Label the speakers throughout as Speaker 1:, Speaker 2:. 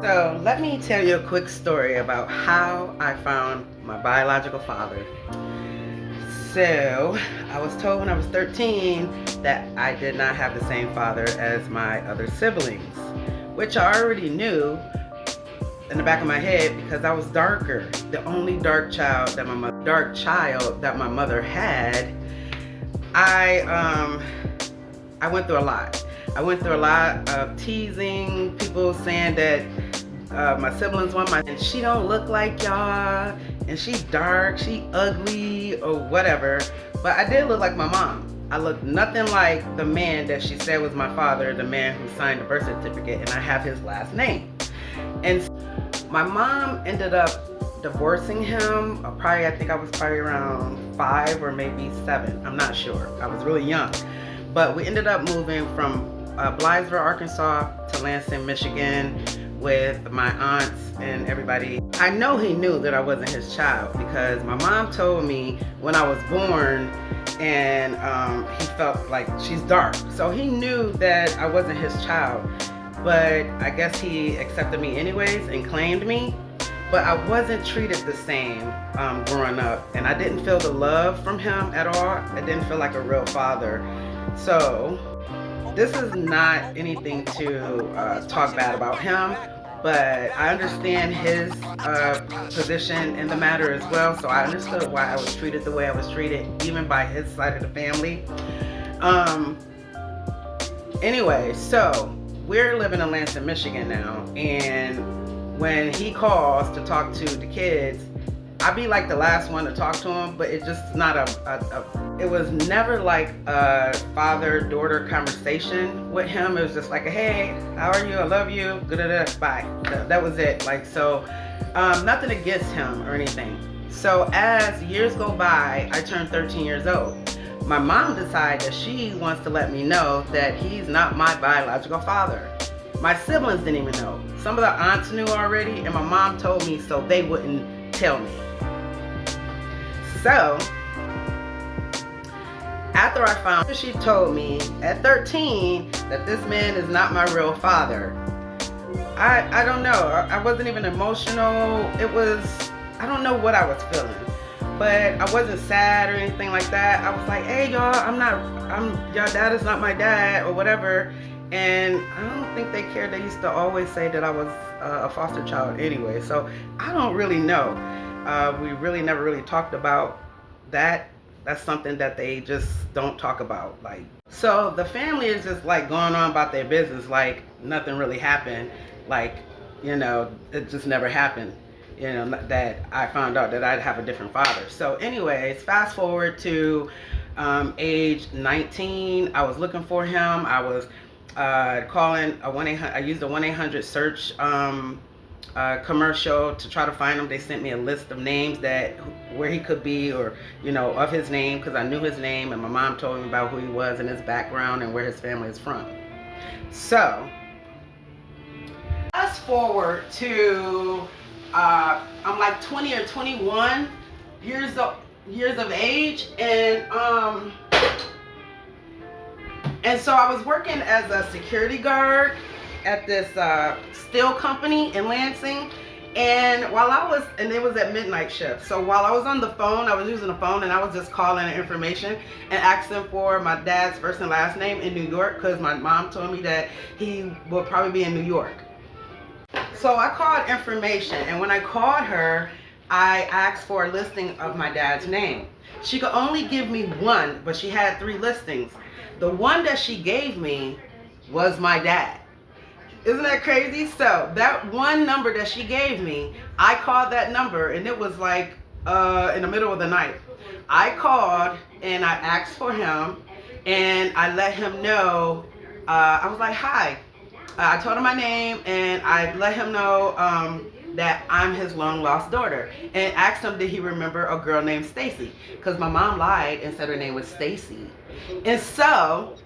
Speaker 1: So let me tell you a quick story about how I found my biological father. So I was told when I was 13 that I did not have the same father as my other siblings, which I already knew in the back of my head because I was darker. The only dark child that my mother had. I went through a lot. I went through a lot of teasing, people saying that my siblings want my, and she don't look like y'all, and she dark, she ugly, or whatever. But I did look like my mom. I looked nothing like the man that she said was my father, the man who signed the birth certificate, and I have his last name. And my mom ended up divorcing him. I think I was probably around 5 or maybe 7. I'm not sure. I was really young. But we ended up moving from Blythesville, Arkansas to Lansing, Michigan with my aunts and everybody. I know he knew that I wasn't his child because my mom told me when I was born, and he felt like she's dark. So he knew that I wasn't his child, but I guess he accepted me anyways and claimed me. But I wasn't treated the same growing up, and I didn't feel the love from him at all. I didn't feel like a real father. So this is not anything to talk bad about him, but I understand his position in the matter as well. So I understood why I was treated the way I was treated, even by his side of the family. Anyway, so we're living in Lansing, Michigan now, and when he calls to talk to the kids, I'd be like the last one to talk to him, but it's just not it was never like a father-daughter conversation with him. It was just like, hey, how are you? I love you. Bye. That was it. Like, so nothing against him or anything. So as years go by, I turned 13 years old. My mom decided that she wants to let me know that he's not my biological father. My siblings didn't even know. Some of the aunts knew already, and my mom told me so they wouldn't tell me. So after I found, she told me at 13 that this man is not my real father. I don't know. I wasn't even emotional. I don't know what I was feeling, but I wasn't sad or anything like that. I was like, hey y'all, your dad is not my dad or whatever. And I don't think they cared. They used to always say that I was a foster child anyway. So I don't really know. We really never really talked about that. That's something that they just don't talk about. Like, so the family is just like going on about their business like nothing really happened. Like, you know, it just never happened. You know, that I found out that I'd have a different father. So anyways, fast forward to age 19. I was looking for him. I was calling a 1-800. I used a 1-800 search commercial to try to find him. They sent me a list of names where he could be, or you know, of his name, because I knew his name, and my mom told me about who he was and his background and where his family is from. So fast forward to I'm like 20 or 21 years of age, and so I was working as a security guard at this steel company in Lansing, and it was at midnight shift. So while I was on the phone, I was using the phone, and I was just calling information and asking for my dad's first and last name in New York, because my mom told me that he will probably be in New York. So I called information, and when I called her, I asked for a listing of my dad's name. She could only give me one, but she had 3 listings. The one that she gave me was my dad. Isn't that crazy? So that one number that she gave me, I called that number, and it was like in the middle of the night. I called and I asked for him, and I let him know. I was like, hi. I told him my name, and I let him know that I'm his long lost daughter, and asked him did he remember a girl named Stacy, because my mom lied and said her name was Stacy. And so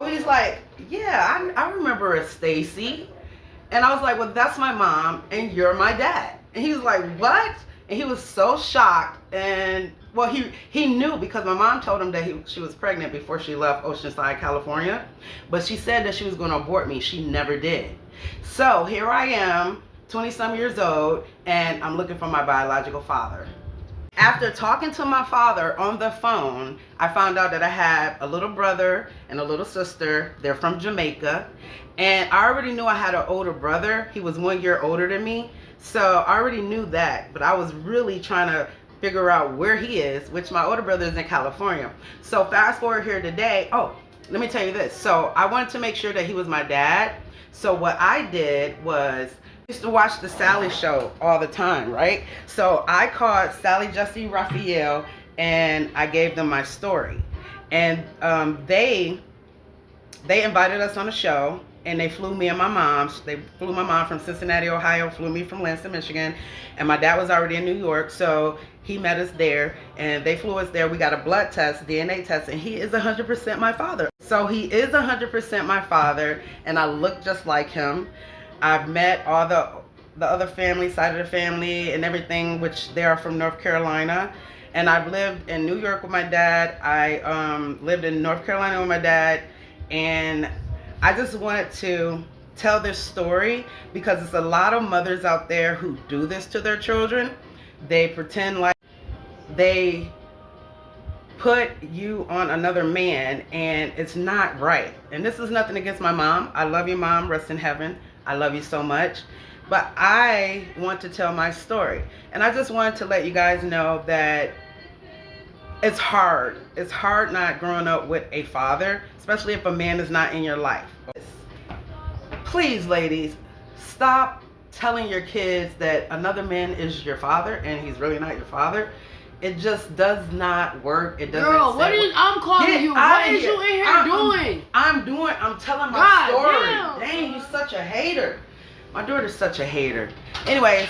Speaker 1: he's like, yeah, I remember a Stacy. And I was like, well, that's my mom, and you're my dad. And he was like, what? And he was so shocked. And well, he knew, because my mom told him that she was pregnant before she left Oceanside, California. But she said that she was going to abort me. She never did. So here I am, 20-some years old, and I'm looking for my biological father. After talking to my father on the phone, I found out that I have a little brother and a little sister. They're from Jamaica. And I already knew I had an older brother. He was 1 year older than me. So I already knew that. But I was really trying to figure out where he is, which my older brother is in California. So fast forward here today. Oh, let me tell you this. So I wanted to make sure that he was my dad. So what I did was, I used to watch the Sally Show all the time, right? So I called Sally Jessy Raphael and I gave them my story. And they invited us on a show, and they flew me and my mom. They flew my mom from Cincinnati, Ohio, flew me from Lansing, Michigan. And my dad was already in New York, so he met us there, and they flew us there. We got a blood test, DNA test, and he is 100% my father. So he is 100% my father, and I look just like him. I've met all the other family, side of the family and everything, which they are from North Carolina. And I've lived in New York with my dad. I lived in North Carolina with my dad. And I just wanted to tell this story because there's a lot of mothers out there who do this to their children. They pretend like they put you on another man, and it's not right. And this is nothing against my mom. I love you, Mom. Rest in heaven. I love you so much. But I want to tell my story. And I just wanted to let you guys know that it's hard. It's hard not growing up with a father, especially if a man is not in your life. Please, ladies, stop telling your kids that another man is your father and he's really not your father. It just does not work. It doesn't.
Speaker 2: Girl, what is? I'm calling you. What is you in here doing?
Speaker 1: I'm telling my story.
Speaker 2: Damn.
Speaker 1: Dang, you such a hater. My daughter's such a hater. Anyways,